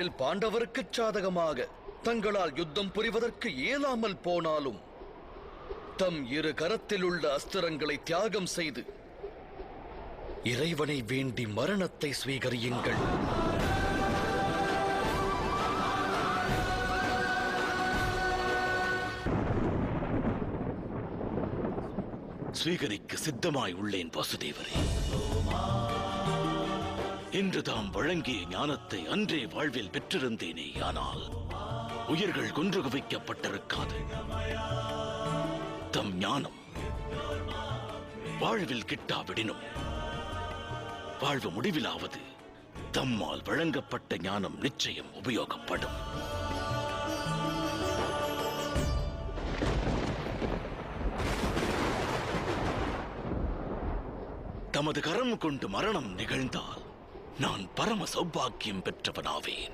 போரில் பாண்டவருக்குச் சாதகமாக தங்களால் யுத்தம் புரிவதற்கு இயலாமல் போனாலும் தம் இரு கரத்தில் உள்ள அஸ்திரங்களை தியாகம் செய்து இறைவனை வேண்டி மரணத்தை ஸ்வீகரியுங்கள். ஸ்வீகரிக்க சித்தமாய் உள்ளேன் வாசுதேவரே. இன்று தாம் வழங்கிய ஞானத்தை அன்றே வாழ்வில் பெற்றிருந்தேனே, ஆனால் உயிர்கள் கொன்று குவிக்கப்பட்டிருக்காது. தம் ஞானம் வாழ்வில் கிட்டாவிடினும் வாழ்வு முடிவிலாவது தம்மால் வழங்கப்பட்ட ஞானம் நிச்சயம் உபயோகப்படும். தமது கரம் கொண்டு மரணம் நிகழ்ந்தால் நான் பரம சௌபாக்கியம் பெற்றவனாவேன்.